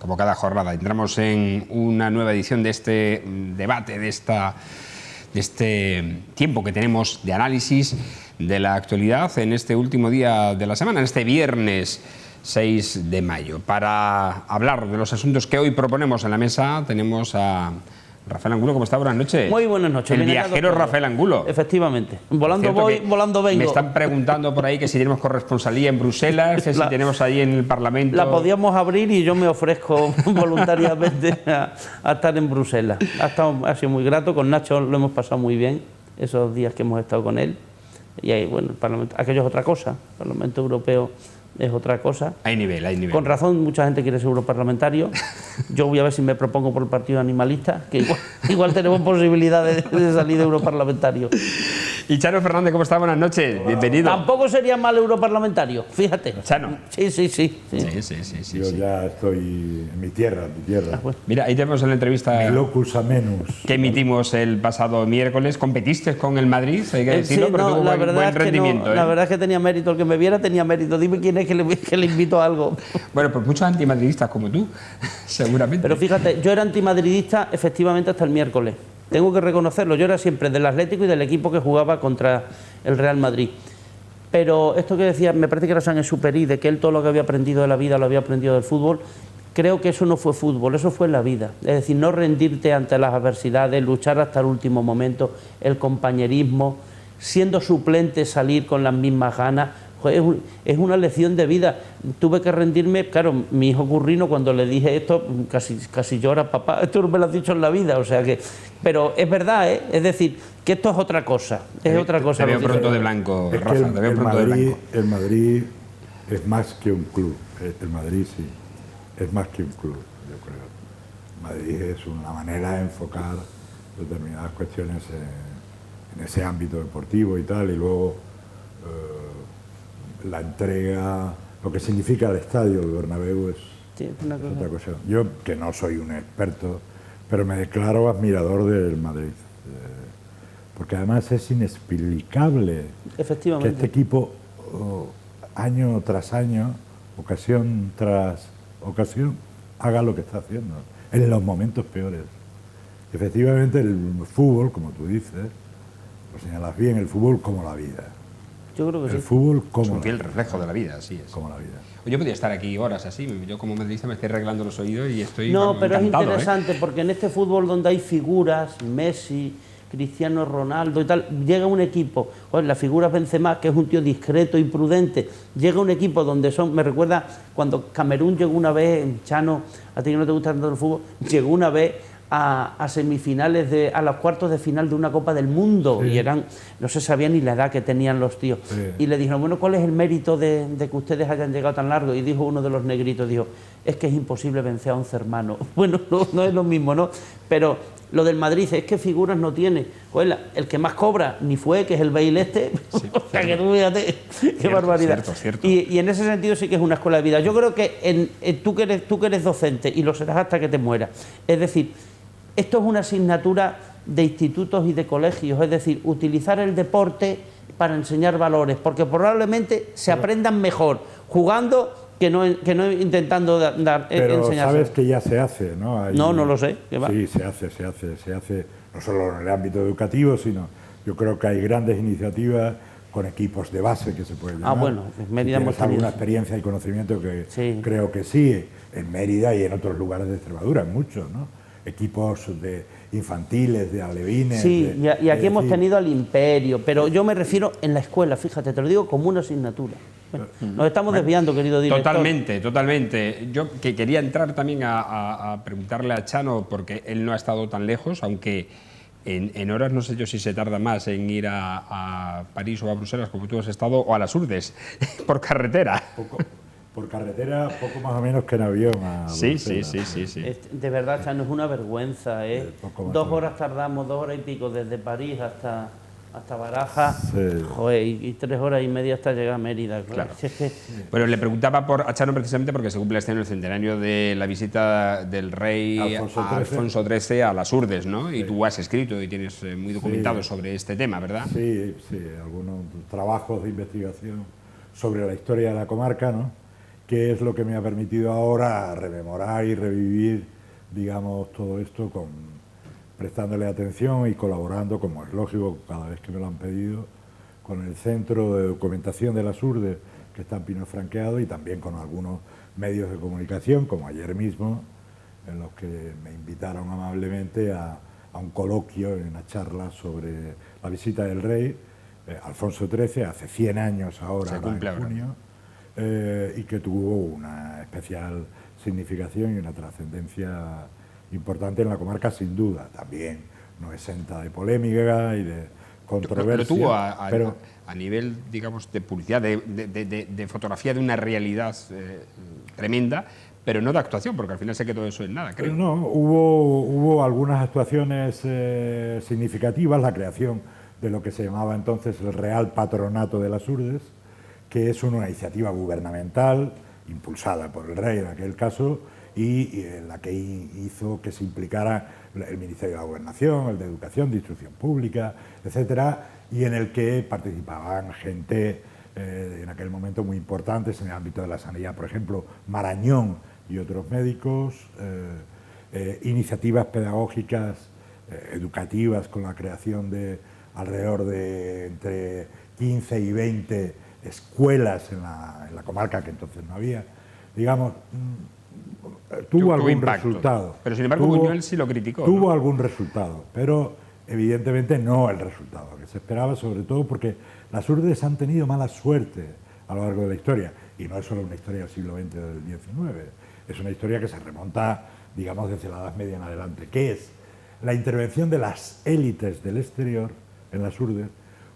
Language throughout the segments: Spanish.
como cada jornada, entramos en una nueva edición de este debate, de este tiempo que tenemos de análisis de la actualidad en este último día de la semana, en este viernes 6 de mayo. Para hablar de los asuntos que hoy proponemos en la mesa, tenemos a Rafael Angulo. ¿Cómo está? Buenas noches. Muy buenas noches. El viajero Rafael Angulo. Efectivamente. Volando voy, volando vengo. Me están preguntando por ahí que si tenemos corresponsalía en Bruselas, que si tenemos ahí en el Parlamento. La podíamos abrir y yo me ofrezco voluntariamente a estar en Bruselas. Ha sido muy grato. Con Nacho lo hemos pasado muy bien esos días que hemos estado con él. Y ahí, bueno, el Parlamento, aquello es otra cosa. El Parlamento Europeo es otra cosa. Hay nivel, hay nivel. Con razón, mucha gente quiere ser europarlamentario. Yo voy a ver si me propongo por el Partido Animalista, que igual tenemos posibilidades de salir de europarlamentario. Y Chano Fernández, ¿cómo está? Buenas noches, bienvenido. Tampoco sería mal europarlamentario, fíjate. Chano. Sí. Yo ya estoy en mi tierra, Bueno. Mira, ahí tenemos en la entrevista Mi locus amenus. que emitimos el pasado miércoles. ¿Competiste con el Madrid? Hay que decirlo, sí, pero no, tuvo la buen verdad es que rendimiento. no, la verdad es que tenía mérito. El que me viera tenía mérito. Dime quién es que le invito a algo. Bueno, pues muchos antimadridistas como tú, seguramente. Pero fíjate, yo era antimadridista efectivamente hasta el miércoles. Tengo que reconocerlo. Yo era siempre del Atlético y del equipo que jugaba contra el Real Madrid. Pero esto que decía, me parece que era Saint-Exupéry, de que él todo lo que había aprendido de la vida lo había aprendido del fútbol. Creo que eso no fue fútbol, eso fue la vida. Es decir, no rendirte ante las adversidades, luchar hasta el último momento, el compañerismo, siendo suplente salir con las mismas ganas. Es una lección de vida. Tuve que rendirme, claro, mi hijo Currino, cuando le dije esto, casi llora, papá, esto no me lo has dicho en la vida, o sea que... Pero es verdad, ¿eh? Es decir, que esto es otra cosa, es otra cosa. Te veo pronto de blanco, Es Rafa, que te veo pronto de blanco. El Madrid es más que un club. El Madrid sí, es más que un club, yo creo. Madrid es una manera de enfocar determinadas cuestiones en ese ámbito deportivo y tal, y luego... la entrega, lo que significa el estadio, el Bernabéu, es otra cosa. Yo, que no soy un experto, pero me declaro admirador del Madrid, porque además es inexplicable que este equipo, año tras año, ocasión tras ocasión, haga lo que está haciendo, en los momentos peores. Efectivamente, el fútbol, como tú dices, lo señalas bien, el fútbol como la vida. Yo creo que el fútbol como es un fiel reflejo de la vida, así es. Como la vida. Yo podría estar aquí horas así, yo como madridista me estoy arreglando los oídos y estoy No, pero encantado, es interesante porque en este fútbol donde hay figuras, Messi, Cristiano Ronaldo y tal, llega un equipo, la figura Benzema, que es un tío discreto y prudente, llega un equipo donde son, me recuerda cuando Camerún llegó una vez, Chano, a ti que no te gusta tanto el fútbol, llegó una vez a semifinales, a los cuartos de final de una Copa del Mundo, y eran, no se sabía ni la edad que tenían los tíos, y le dijeron, bueno, ¿cuál es el mérito de que ustedes hayan llegado tan largo? Y dijo uno de los negritos, dijo, es que es imposible vencer a 11 hermanos. Bueno, no es lo mismo, ¿no? Pero lo del Madrid es que figuras no tiene. Pues el que más cobra ni fue, que es el Bale este. Sí, o sea, que tú fíjate, qué barbaridad. Cierto. Y en ese sentido sí que es una escuela de vida. Yo creo que tú que eres docente, y lo serás hasta que te mueras, es decir, esto es una asignatura de institutos y de colegios, es decir, utilizar el deporte para enseñar valores, porque probablemente se aprendan mejor jugando que no intentando enseñar. Pero sabes que ya se hace, ¿no? No lo sé. Sí, se hace, no solo en el ámbito educativo, sino yo creo que hay grandes iniciativas con equipos de base que se pueden llamar. Bueno, en Mérida hemos tenido alguna experiencia y conocimiento que creo que sí, en Mérida y en otros lugares de Extremadura, en muchos, ¿no? Equipos de infantiles, de alevines... Sí, y aquí hemos tenido al Imperio, pero yo me refiero en la escuela, fíjate, te lo digo como una asignatura. Bueno, nos estamos desviando, querido director. Totalmente. Yo que quería entrar también a preguntarle a Chano, porque él no ha estado tan lejos, aunque en horas no sé yo si se tarda más en ir a París o a Bruselas, como tú has estado, o a las Urdes, por carretera. Por carretera, poco más o menos que en avión. Sí. De verdad, Chano, es una vergüenza, ¿eh? 2 horas tardamos, 2 horas y pico, desde París hasta Baraja, joder, y 3 horas y media hasta llegar a Mérida. Claro. Bueno, le preguntaba a Chano precisamente porque se cumple este año el centenario de la visita del rey Alfonso XIII a las Urdes, ¿no? Y tú has escrito y tienes muy documentado sobre este tema, ¿verdad? Sí, algunos trabajos de investigación sobre la historia de la comarca, ¿no? que es lo que me ha permitido ahora rememorar y revivir, digamos, todo esto prestándole atención y colaborando, como es lógico, cada vez que me lo han pedido, con el Centro de Documentación de las Urdes, que está en Pino Franqueado, y también con algunos medios de comunicación, como ayer mismo, en los que me invitaron amablemente a un coloquio, una charla sobre la visita del rey, Alfonso XIII, hace 100 años ahora, en junio, y que tuvo una especial significación y una trascendencia importante en la comarca, sin duda. También no exenta de polémica y de controversia. Pero tuvo a nivel, digamos, de publicidad, de fotografía de una realidad tremenda, pero no de actuación, porque al final se quedó eso en nada, creo. No, hubo algunas actuaciones significativas, la creación de lo que se llamaba entonces el Real Patronato de las Urdes, que es una iniciativa gubernamental impulsada por el rey en aquel caso, y la que hizo que se implicara el Ministerio de la Gobernación, el de Educación, de Instrucción Pública, etcétera, y en el que participaban gente en aquel momento muy importantes en el ámbito de la sanidad, por ejemplo, Marañón y otros médicos, iniciativas pedagógicas, educativas, con la creación de alrededor de entre 15 y 20 escuelas en la comarca, que entonces no había, digamos. Tuvo algún impacto. Resultado. Pero sin embargo Buñuel sí lo criticó. Tuvo ¿no? algún resultado, pero evidentemente no el resultado que se esperaba, sobre todo porque las Urdes han tenido mala suerte a lo largo de la historia, y no es solo una historia del siglo XX o del XIX, es una historia que se remonta, digamos, desde la Edad Media en adelante, que es la intervención de las élites del exterior en las Urdes,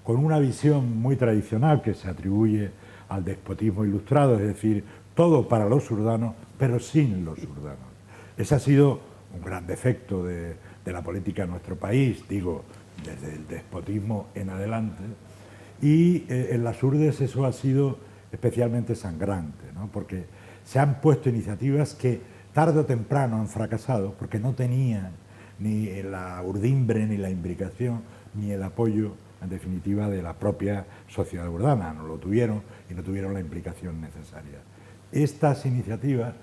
con una visión muy tradicional que se atribuye al despotismo ilustrado, es decir, todo para los urdanos, pero sin los urdanos. Ese ha sido un gran defecto de la política en nuestro país, digo, desde el despotismo en adelante, y en las Urdes eso ha sido especialmente sangrante, ¿no? Porque se han puesto iniciativas que tarde o temprano han fracasado, porque no tenían ni la urdimbre, ni la imbricación, ni el apoyo, en definitiva, de la propia sociedad urdana. No lo tuvieron y no tuvieron la implicación necesaria. Estas iniciativas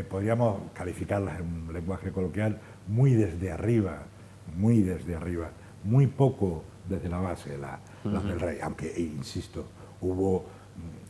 podríamos calificarlas en un lenguaje coloquial muy desde arriba, muy poco desde la base, las del rey, aunque, insisto, hubo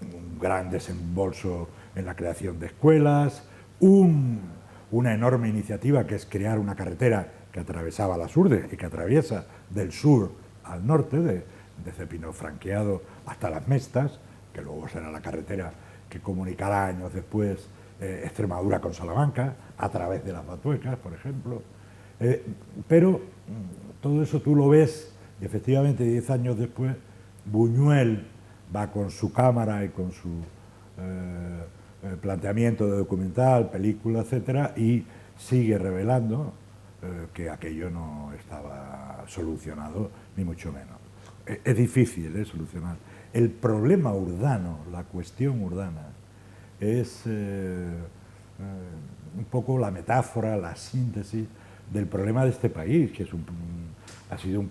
un gran desembolso en la creación de escuelas, una enorme iniciativa que es crear una carretera que atravesaba las Urdes y que atraviesa del sur al norte, desde Pino Franqueado hasta Las Mestas, que luego será la carretera que comunicará años después Extremadura con Salamanca, a través de las Batuecas, por ejemplo. Pero todo eso tú lo ves, y efectivamente 10 años después Buñuel va con su cámara y con su planteamiento de documental, película, etcétera, y sigue revelando que aquello no estaba solucionado, ni mucho menos. Es difícil solucionar. El problema urdano, la cuestión urdana, es un poco la metáfora, la síntesis del problema de este país, que ha sido un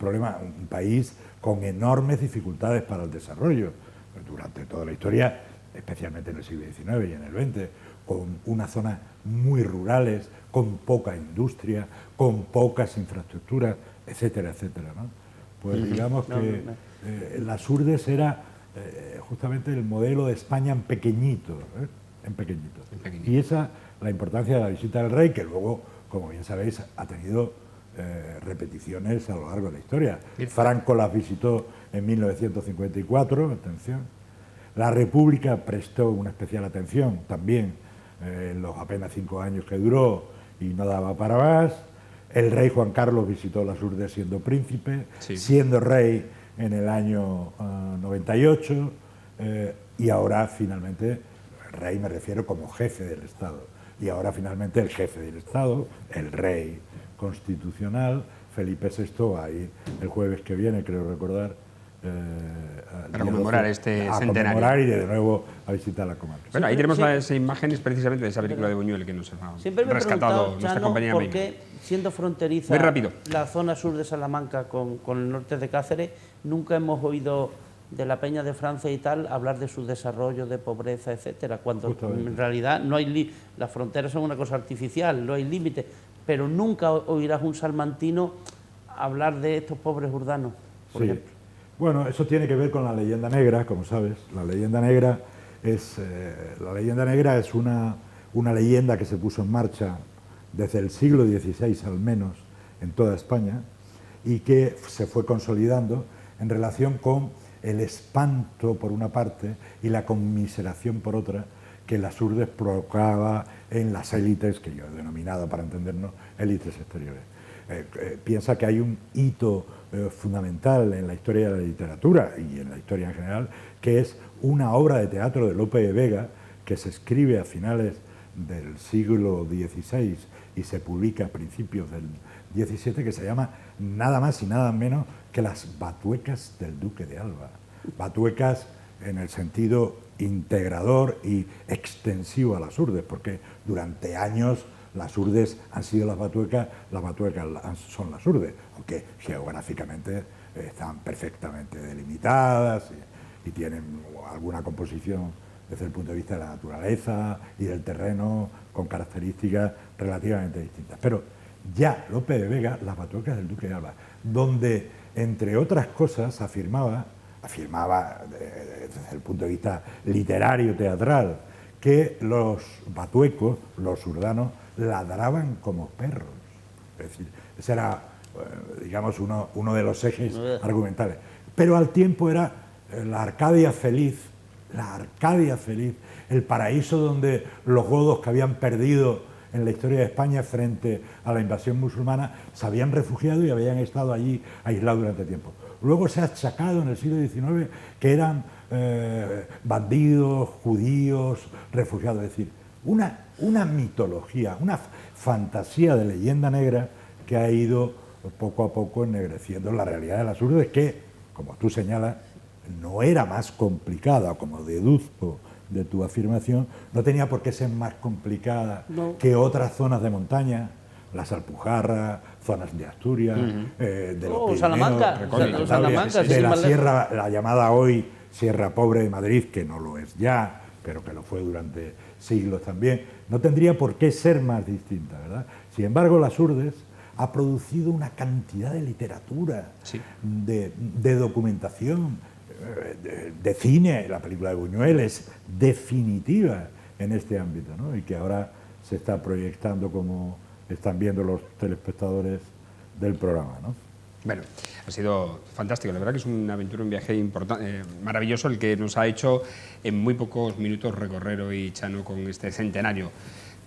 país con enormes dificultades para el desarrollo durante toda la historia, especialmente en el siglo XIX y en el XX, con unas zonas muy rurales, con poca industria, con pocas infraestructuras, etcétera, etcétera, ¿no? Pues digamos que las Urdes era justamente el modelo de España en pequeñito, en pequeñito. Y esa, la importancia de la visita del rey, que luego, como bien sabéis, ha tenido repeticiones a lo largo de la historia. Franco las visitó en 1954, atención. La República prestó una especial atención también en los apenas 5 años que duró y no daba para más. El rey Juan Carlos visitó las Urdes siendo príncipe, sí, siendo rey en el año 98 y ahora finalmente, rey me refiero como jefe del Estado, y ahora finalmente el jefe del Estado, el rey constitucional, Felipe VI, va a ir el jueves que viene, creo recordar, para conmemorar este centenario. Conmemorar y de nuevo a visitar la comarca. Bueno, ahí tenemos las imágenes precisamente de esa película de Buñuel que nos ha rescatado nuestra compañera ¿por qué, siendo fronteriza la zona sur de Salamanca con el norte de Cáceres, nunca hemos oído de la Peña de Francia y tal, hablar de su desarrollo, de pobreza, etcétera, cuando Justamente. en realidad no hay las fronteras son una cosa artificial, no hay límite, pero nunca oirás un salmantino hablar de estos pobres urdanos, por ejemplo. Bueno, eso tiene que ver con la leyenda negra, como sabes. La leyenda negra es una leyenda que se puso en marcha desde el siglo XVI al menos en toda España y que se fue consolidando en relación con el espanto por una parte y la conmiseración por otra que las Urdes provocaba en las élites, que yo he denominado para entendernos élites exteriores. Piensa que hay un hito fundamental en la historia de la literatura y en la historia en general, que es una obra de teatro de Lope de Vega que se escribe a finales del siglo XVI y se publica a principios del XVII, que se llama nada más y nada menos que Las Batuecas del Duque de Alba. Batuecas en el sentido integrador y extensivo a las Urdes, porque durante años las Urdes han sido las Batuecas son las Urdes, aunque geográficamente están perfectamente delimitadas y tienen alguna composición desde el punto de vista de la naturaleza y del terreno con características relativamente distintas. Pero ya Lope de Vega, Las Batuecas del Duque de Alba, donde, entre otras cosas, afirmaba desde el punto de vista literario, teatral, que los batuecos, los urdanos, ladraban como perros. Es decir, ese era, digamos, uno de los ejes argumentales. Pero al tiempo era la Arcadia feliz, el paraíso donde los godos que habían perdido en la historia de España frente a la invasión musulmana se habían refugiado y habían estado allí aislados durante tiempo. Luego se ha achacado en el siglo XIX que eran bandidos, judíos, refugiados, es decir, una mitología, una fantasía de leyenda negra que ha ido poco a poco ennegreciendo la realidad de las Urdes, que, como tú señalas, no era más complicada, como deduzco de tu afirmación, no tenía por qué ser más complicada que otras zonas de montaña, las Alpujarras, zonas de Asturias, de los Pirineos, Salamanca, de la sierra, la llamada hoy Sierra Pobre de Madrid, que no lo es ya, pero que lo fue durante siglos también. No tendría por qué ser más distinta, ¿verdad? Sin embargo, las Urdes ha producido una cantidad de literatura, de documentación, de cine. La película de Buñuel es definitiva en este ámbito, ¿no? Y que ahora se está proyectando, como están viendo los telespectadores del programa, ¿no? Bueno, ha sido fantástico. La verdad que es una aventura, un viaje maravilloso el que nos ha hecho en muy pocos minutos recorrer hoy Chano con este centenario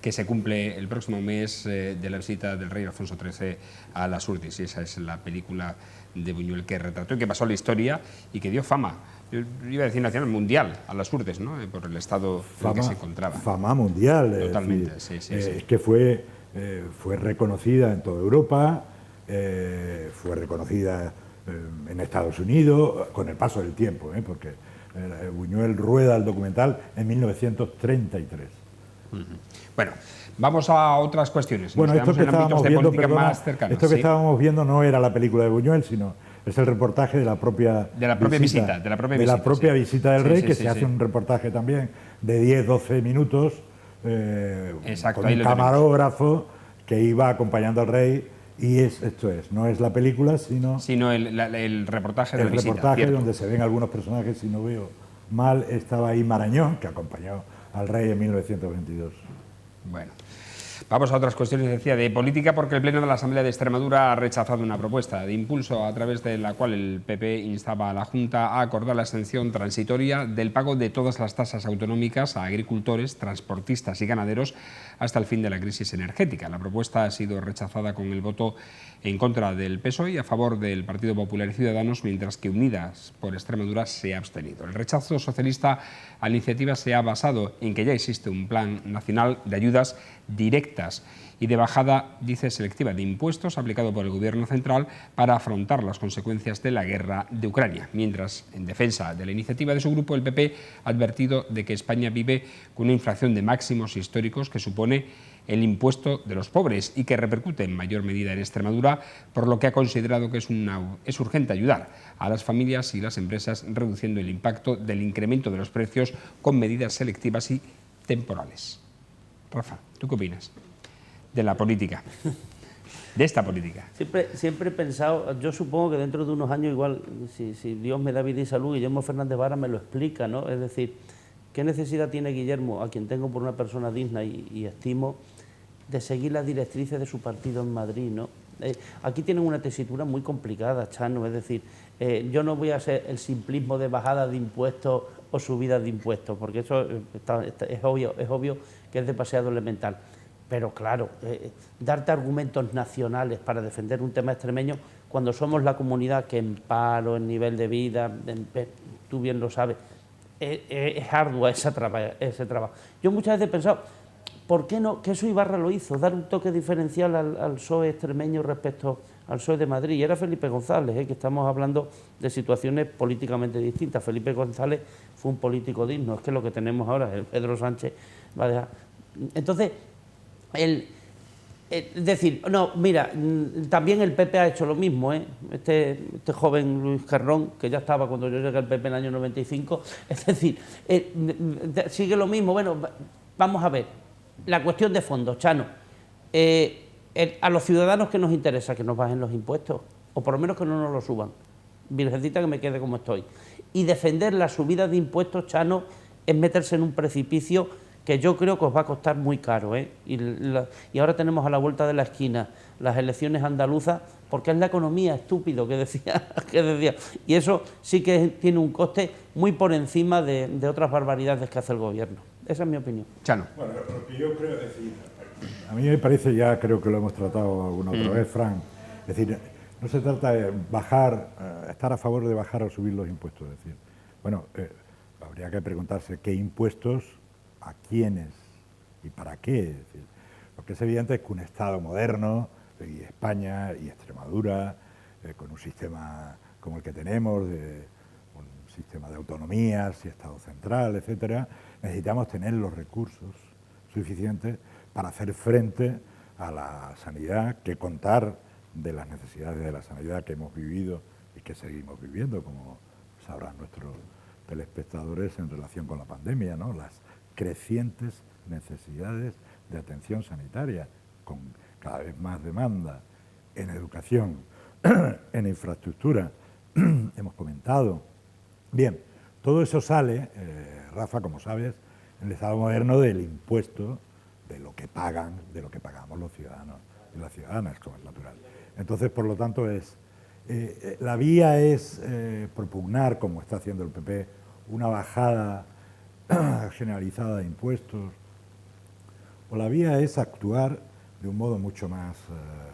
que se cumple el próximo mes de la visita del rey Alfonso XIII a las Urdes. Y esa es la película de Buñuel que retrató y que pasó a la historia y que dio fama, yo iba a decir nacional, mundial, a las Urdes, ¿no? Por el estado en el que se encontraba. Fama mundial. Totalmente, sí. Sí. Es que fue reconocida en toda Europa, fue reconocida en Estados Unidos con el paso del tiempo, porque Buñuel rueda el documental en 1933. Bueno, vamos a otras cuestiones. Bueno, esto que estábamos viendo, esto que estábamos viendo no era la película de Buñuel, sino es el reportaje de la propia visita del rey, que se hace un reportaje también de 10-12 minutos con un camarógrafo que iba acompañando al rey. Y no es la película, sino el reportaje de la visita. El reportaje donde se ven algunos personajes, si no veo mal, estaba ahí Marañón, que acompañó al rey en 1922. Bueno, vamos a otras cuestiones, decía, de política, porque el Pleno de la Asamblea de Extremadura ha rechazado una propuesta de impulso a través de la cual el PP instaba a la Junta a acordar la exención transitoria del pago de todas las tasas autonómicas a agricultores, transportistas y ganaderos hasta el fin de la crisis energética. La propuesta ha sido rechazada con el voto en contra del PSOE y a favor del Partido Popular y Ciudadanos, mientras que Unidas por Extremadura se ha abstenido. El rechazo socialista a la iniciativa se ha basado en que ya existe un plan nacional de ayudas directas directas y de bajada, dice, selectiva de impuestos aplicado por el Gobierno central para afrontar las consecuencias de la guerra de Ucrania. Mientras, en defensa de la iniciativa de su grupo, el PP ha advertido de que España vive con una inflación de máximos históricos que supone el impuesto de los pobres y que repercute en mayor medida en Extremadura, por lo que ha considerado que es urgente ayudar a las familias y las empresas reduciendo el impacto del incremento de los precios con medidas selectivas y temporales. Rafa, ¿tú qué opinas de la política, de esta política? Siempre he pensado, yo supongo que dentro de unos años igual, si Dios me da vida y salud, Guillermo Fernández Vara me lo explica, ¿no? Es decir, ¿qué necesidad tiene Guillermo, a quien tengo por una persona digna y estimo, de seguir las directrices de su partido en Madrid, ¿no? Aquí tienen una tesitura muy complicada, Chano, es decir, yo no voy a hacer el simplismo de bajada de impuestos o subida de impuestos, porque eso es obvio que es demasiado elemental. Pero claro, darte argumentos nacionales para defender un tema extremeño, cuando somos la comunidad que en paro, en nivel de vida, tú bien lo sabes, es ardua ese trabajo. Yo muchas veces he pensado, ¿por qué no? Que eso Ibarra lo hizo, dar un toque diferencial al PSOE extremeño respecto al PSOE de Madrid. Y era Felipe González, que estamos hablando de situaciones políticamente distintas. Felipe González fue un político digno, es que lo que tenemos ahora, el Pedro Sánchez va a dejar. Entonces, decir, no, mira, también el PP ha hecho lo mismo, este joven Luis Carrón, que ya estaba cuando yo llegué al PP en el año 95, es decir, sigue lo mismo. Bueno, vamos a ver, la cuestión de fondo, Chano, a los ciudadanos que nos interesa que nos bajen los impuestos, o por lo menos que no nos los suban, virgencita que me quede como estoy, y defender la subida de impuestos, Chano, es meterse en un precipicio que yo creo que os va a costar muy caro, y ahora tenemos a la vuelta de la esquina las elecciones andaluzas, porque es la economía, estúpido, que decía, y eso sí que tiene un coste muy por encima de otras barbaridades que hace el gobierno. Esa es mi opinión. Chano. Bueno, lo que yo creo, es decir, a mí me parece, ya creo que lo hemos tratado alguna otra vez, Fran, es decir, no se trata de bajar, estar a favor de bajar o subir los impuestos, es decir, bueno, habría que preguntarse qué impuestos, a quiénes y para qué. Es decir, lo que es evidente es que un Estado moderno, y España y Extremadura, con un sistema como el que tenemos, un sistema de autonomías y Estado central, etcétera, necesitamos tener los recursos suficientes para hacer frente a la sanidad, que contar de las necesidades de la sanidad que hemos vivido y que seguimos viviendo, como sabrán nuestros telespectadores en relación con la pandemia, ¿no? Las crecientes necesidades de atención sanitaria, con cada vez más demanda en educación, en infraestructura, hemos comentado. Bien, todo eso sale, Rafa, como sabes, en el Estado moderno del impuesto, de lo que pagamos los ciudadanos y las ciudadanas, como es natural. Entonces, por lo tanto, la vía es propugnar, como está haciendo el PP, una bajada generalizada de impuestos, o la vía es actuar de un modo mucho más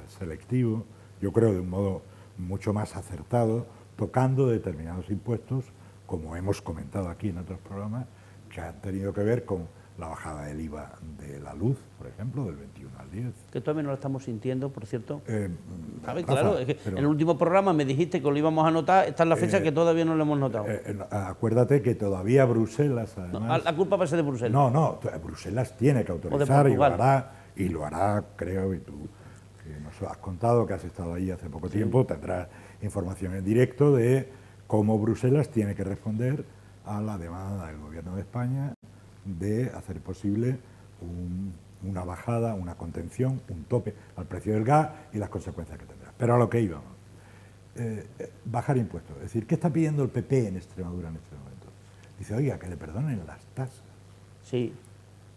selectivo, yo creo de un modo mucho más acertado, tocando determinados impuestos, como hemos comentado aquí en otros programas, que han tenido que ver con la bajada del IVA de la luz, por ejemplo, del 21 al 10. Que todavía no lo estamos sintiendo, por cierto. Rafa, claro, es que en el último programa me dijiste que lo íbamos a notar, esta es la fecha que todavía no lo hemos notado. Acuérdate que todavía Bruselas, además... No, la culpa va a ser de Bruselas. No, Bruselas tiene que autorizar y lo hará, creo, y tú que nos has contado que has estado ahí hace poco tiempo, tendrás información en directo de cómo Bruselas tiene que responder a la demanda del Gobierno de España de hacer posible una bajada, una contención, un tope al precio del gas y las consecuencias que tendrá. Pero a lo que íbamos, bajar impuestos. Es decir, ¿qué está pidiendo el PP en Extremadura en este momento? Dice, oiga, que le perdonen las tasas. Sí.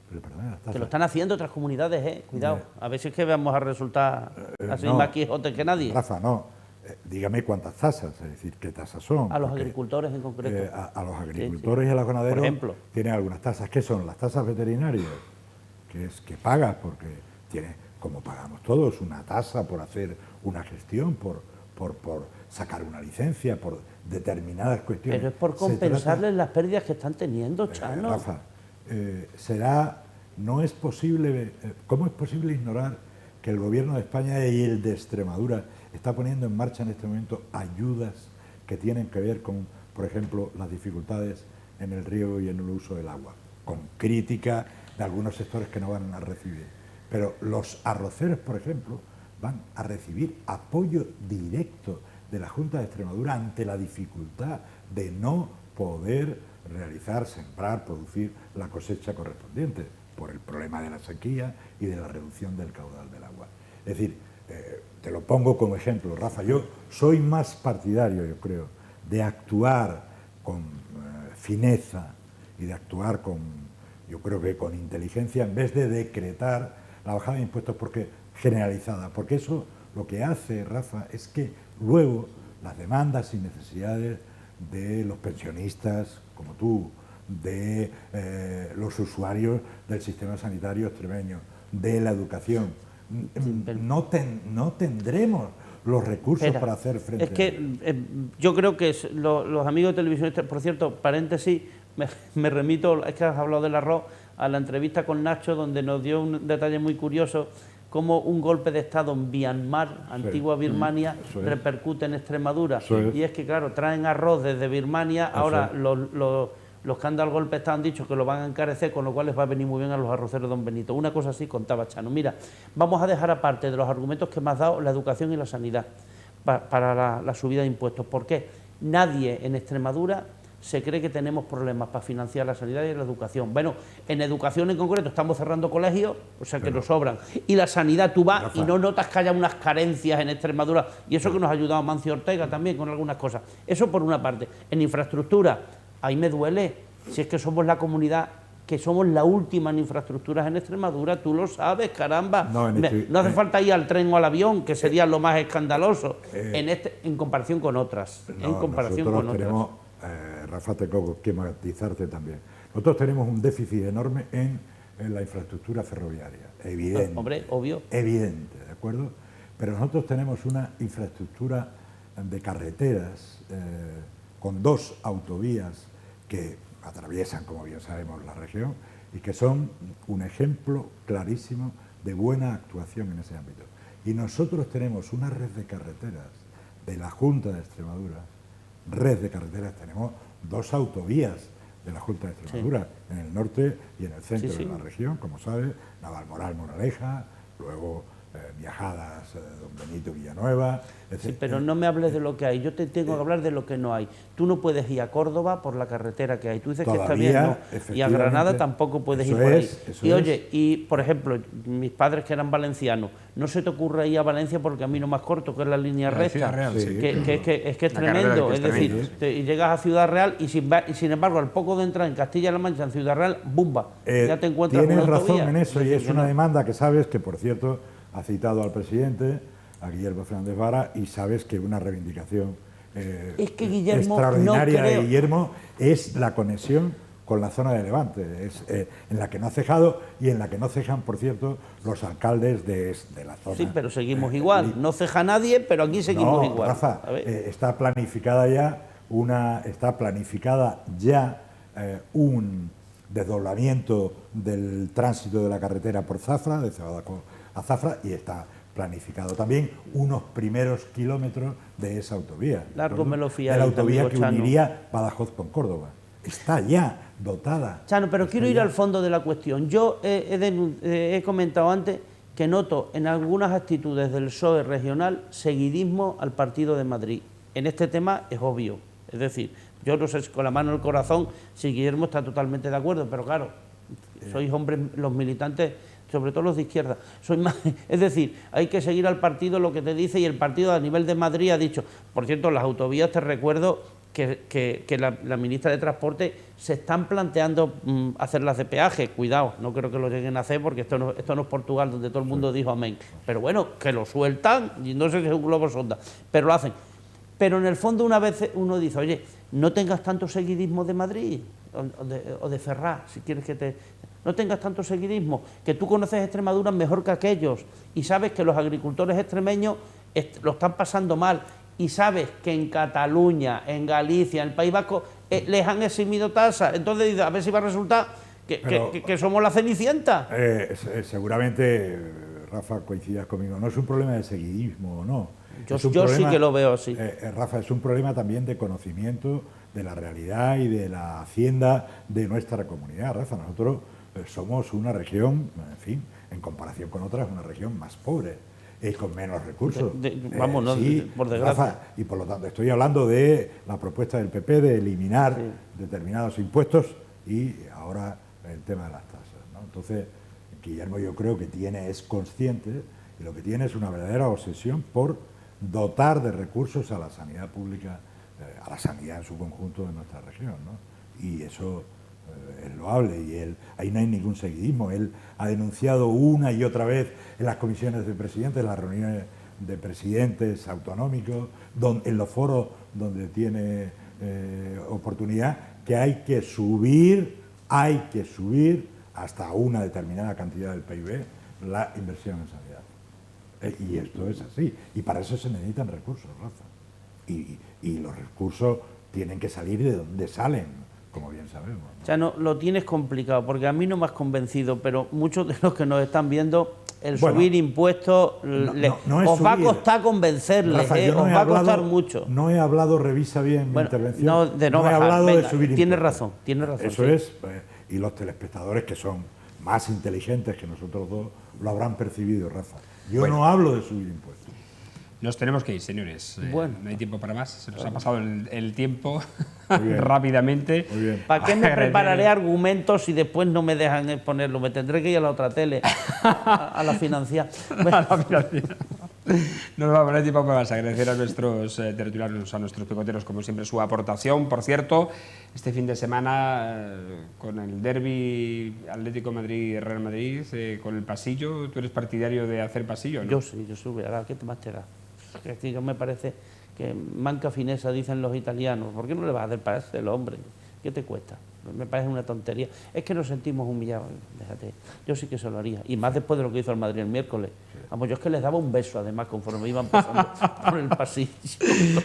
Que le perdonen las tasas. Que lo están haciendo otras comunidades, cuidado. A ver si es que vamos a resultar así más quijotes que nadie. Rafa, no. Dígame cuántas tasas, es decir, qué tasas son. A los agricultores en concreto. A los agricultores y a los ganaderos, por ejemplo, tienen algunas tasas. ¿Qué son? Las tasas veterinarias, que pagas porque tiene, como pagamos todos, una tasa por hacer una gestión, por sacar una licencia, por determinadas cuestiones. Pero es por compensarles las pérdidas que están teniendo, Chano. Rafa, será no es posible, ¿cómo es posible ignorar que el gobierno de España y el de Extremadura está poniendo en marcha en este momento ayudas que tienen que ver con, por ejemplo, las dificultades en el riego y en el uso del agua, con crítica de algunos sectores que no van a recibir? Pero los arroceros, por ejemplo, van a recibir apoyo directo de la Junta de Extremadura ante la dificultad de no poder realizar, sembrar, producir la cosecha correspondiente por el problema de la sequía y de la reducción del caudal del agua. Es decir, te lo pongo como ejemplo, Rafa, yo soy más partidario, yo creo, de actuar con fineza y de actuar con, yo creo que con inteligencia, en vez de decretar la bajada de impuestos generalizada, porque eso lo que hace, Rafa, es que luego las demandas y necesidades de los pensionistas, como tú, de los usuarios del sistema sanitario extremeño, de la educación, no tendremos los recursos para hacer frente a ello. Es que yo creo que los amigos de televisión, por cierto, paréntesis, me remito, es que has hablado del arroz, a la entrevista con Nacho, donde nos dio un detalle muy curioso, cómo un golpe de Estado en Myanmar, antigua Birmania, repercute en Extremadura. Y es que, claro, traen arroz desde Birmania, ahora los que han dado el golpe de Estado han dicho que lo van a encarecer, con lo cual les va a venir muy bien a los arroceros de Don Benito. Una cosa así contaba Chano. Mira, vamos a dejar aparte de los argumentos que me has dado la educación y la sanidad para la subida de impuestos. ¿Por qué? Nadie en Extremadura se cree que tenemos problemas para financiar la sanidad y la educación. Bueno, en educación en concreto estamos cerrando colegios, o sea que nos sobran. Y la sanidad, tú vas y no notas que haya unas carencias en Extremadura, y eso que nos ha ayudado Mancio Ortega también con algunas cosas. Eso por una parte. En infraestructura, ahí me duele, si es que somos la comunidad que somos la última en infraestructuras en Extremadura, tú lo sabes, caramba. No hace falta ir al tren o al avión, que sería lo más escandaloso, en comparación con otras. Rafa, tengo que matizarte también. Nosotros tenemos un déficit enorme en la infraestructura ferroviaria, evidente. Hombre, obvio. Evidente, ¿de acuerdo? Pero nosotros tenemos una infraestructura de carreteras con 2 autovías que atraviesan, como bien sabemos, la región y que son un ejemplo clarísimo de buena actuación en ese ámbito. Y nosotros tenemos una red de carreteras de la Junta de Extremadura, tenemos 2 autovías de la Junta de Extremadura, en el norte y en el centro de la región, como sabes, Navalmoral-Moraleja, luego Viajadas, Don Benito, Villanueva, etc. Sí, pero no me hables de lo que hay, yo te tengo que hablar de lo que no hay. Tú no puedes ir a Córdoba por la carretera que hay, tú dices que está bien, ¿no? Y a Granada tampoco puedes ir por ahí. Y oye, y por ejemplo, mis padres que eran valencianos, no se te ocurre ir a Valencia por el camino más corto, que es la línea recta, que es tremendo, es decir, llegas a Ciudad Real y sin embargo, al poco de entrar en Castilla-La Mancha, en Ciudad Real, ¡bumba! Ya te encuentras Tienes razón en eso, y es una demanda que sabes que, por cierto, ha citado al presidente, a Guillermo Fernández Vara, y sabes que una reivindicación es que Guillermo, extraordinaria de Guillermo es la conexión con la zona de Levante, en la que no ha cejado y en la que no cejan, por cierto, los alcaldes de la zona. Sí, pero seguimos igual, no ceja nadie, pero aquí seguimos igual. Rafa, está planificada ya un desdoblamiento del tránsito de la carretera por Zafra, de Cebadaco a Zafra, y está planificado también unos primeros kilómetros de esa autovía. Largo me lo fiáis, de la autovía que uniría Badajoz con Córdoba. Está ya dotada. Chano, pero quiero ir al fondo de la cuestión. Yo he comentado antes que noto en algunas actitudes del PSOE regional seguidismo al Partido de Madrid. En este tema es obvio. Es decir, yo no sé con la mano en el corazón si Guillermo está totalmente de acuerdo, pero claro, sois hombres, los militantes, sobre todo los de izquierda, es decir, hay que seguir al partido lo que te dice, y el partido a nivel de Madrid ha dicho, por cierto, las autovías, te recuerdo que la ministra de Transporte se están planteando hacerlas de peaje, cuidado, no creo que lo lleguen a hacer porque esto no es Portugal donde todo el mundo dijo amén, pero bueno, que lo sueltan, y no sé si es un globo sonda, pero lo hacen. Pero en el fondo una vez uno dice, oye, no tengas tanto seguidismo de Madrid o de Ferraz, si quieres que te... No tengas tanto seguidismo, que tú conoces Extremadura mejor que aquellos y sabes que los agricultores extremeños lo están pasando mal, y sabes que en Cataluña, en Galicia, en el País Vasco, les han eximido tasas. Entonces dices, a ver si va a resultar que somos la Cenicienta. Seguramente, Rafa, coincidas conmigo, no es un problema de seguidismo o no. Yo sí que lo veo así. Rafa, es un problema también de conocimiento de la realidad y de la hacienda de nuestra comunidad. Rafa, nosotros somos una región, en fin, en comparación con otras, una región más pobre, con menos recursos. Sí, por desgracia. Rafa, y por lo tanto estoy hablando de la propuesta del PP de eliminar determinados impuestos y ahora el tema de las tasas, ¿no? Entonces, Guillermo, yo creo que es consciente, y lo que tiene es una verdadera obsesión por dotar de recursos a la sanidad pública, a la sanidad en su conjunto de nuestra región, ¿no? Y eso es loable, y ahí no hay ningún seguidismo. Él ha denunciado una y otra vez en las comisiones de presidentes, en las reuniones de presidentes autonómicos, en los foros donde tiene oportunidad, que hay que subir hasta una determinada cantidad del PIB la inversión en sanidad. Y esto es así. Y para eso se necesitan recursos, Rafa. Y los recursos tienen que salir de donde salen, como bien sabemos, ¿no? O sea, no, lo tienes complicado, porque a mí no me has convencido, pero muchos de los que nos están viendo, subir impuestos os va a costar convencerles, Rafa, os va a costar mucho. No he hablado, revisa bien mi intervención. No he hablado de subir tienes impuestos. Razón. Eso es, y los telespectadores, que son más inteligentes que nosotros dos, lo habrán percibido, Rafa. Yo no hablo de subir impuestos. Nos tenemos que ir, señores. No hay tiempo para más. Se nos ha pasado el tiempo rápidamente. Muy bien. ¿Para qué me prepararé argumentos si después no me dejan exponerlo? Me tendré que ir a la otra tele, a la financiera. Nos vamos, no hay tiempo para más. Agradecer a nuestros tertulianos, a nuestros picoteros, como siempre, su aportación. Por cierto, este fin de semana, con el derbi Atlético Madrid-Real Madrid, con el pasillo, ¿tú eres partidario de hacer pasillo, no? Yo sí, ¿qué más te da? Que yo me parece que manca fineza, dicen los italianos. ¿Por qué no le vas a hacer para el hombre? ¿Qué te cuesta? Me parece una tontería. Es que nos sentimos humillados. Déjate, yo sí que se lo haría. Y más después de lo que hizo el Madrid el miércoles. Vamos, yo es que les daba un beso, además, conforme iban pasando por el pasillo.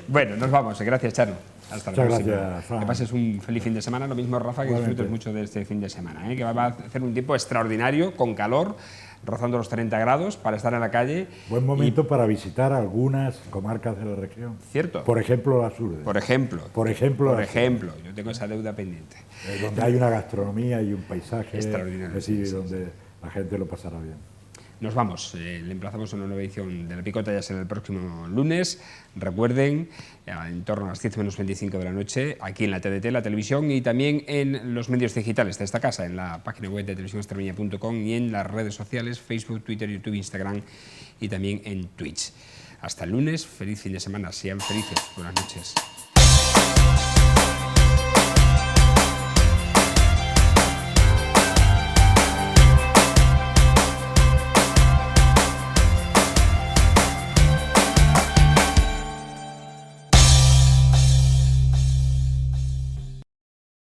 Bueno, nos vamos. Gracias, Chano. Hasta la próxima. Gracias, Fran. Que pases un feliz fin de semana. Lo mismo, Rafa, que disfrutes mucho de este fin de semana, que va a hacer un tiempo extraordinario, con calor, rozando los 30 grados, para estar en la calle. Buen momento para visitar algunas comarcas de la región. ¿Cierto? Por ejemplo, las Urdes. Por ejemplo. Yo tengo esa deuda pendiente. Donde hay una gastronomía y un paisaje extraordinario. Donde la gente lo pasará bien. Nos vamos, le emplazamos a una nueva edición de La Picota, ya será el próximo lunes. Recuerden, en torno a las 10 menos 25 de la noche, aquí en la TDT, la televisión, y también en los medios digitales de esta casa, en la página web de televisiónextremeña.com y en las redes sociales, Facebook, Twitter, YouTube, Instagram y también en Twitch. Hasta el lunes, feliz fin de semana, sean felices, buenas noches.